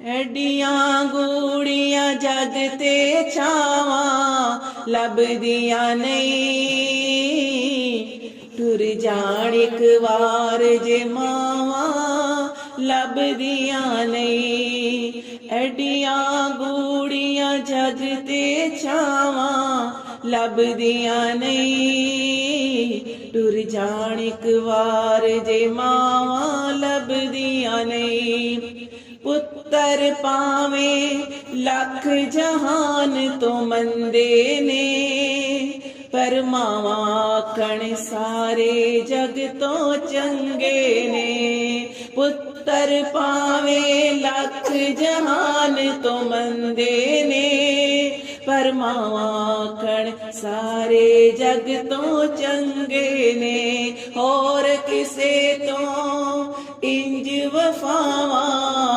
ਐਡੀਆਂ ਗੂੜੀਆਂ ਜਗ ਤੇ ਛਾਵਾਂ ਲੱਭਦੀਆਂ ਨਹੀਂ, ਟੁਰ ਜਾਣ ਇੱਕ ਵਾਰ ਜੇ ਮਾਵਾਂ ਲੱਭਦੀਆਂ ਨਹੀਂ। ਐਡੀਆਂ ਗੂੜੀਆਂ ਜਗ ਤੇ ਛਾਵਾਂ ਲੱਭਦੀਆਂ ਨਹੀਂ, ਟੁਰ ਜਾਣ ਇੱਕ ਵਾਰ ਜੇ ਮਾਵਾਂ ਲੱਭਦੀਆਂ ਨਹੀਂ। ਪੁੱਤਰ ਭਾਵੇਂ ਲੱਖ ਜਹਾਨ ਤੋਂ ਮੰਦੇ ਨੇ, ਪਰ ਮਾਵਾਂ ਆਖਣ ਸਾਰੇ ਜਗ ਤੋਂ ਚੰਗੇ ਨੇ। ਪੁੱਤਰ ਭਾਵੇਂ ਲੱਖ ਜਹਾਨ ਤੋਂ ਮੰਦੇ ਨੇ, ਪਰ ਮਾਵਾਂ ਆਖਣ ਸਾਰੇ ਜਗ ਤੋਂ ਚੰਗੇ ਨੇ। ਹੋਰ ਕਿਸੇ ਤੋਂ ਇੰਜ ਵਫਾਵਾਂ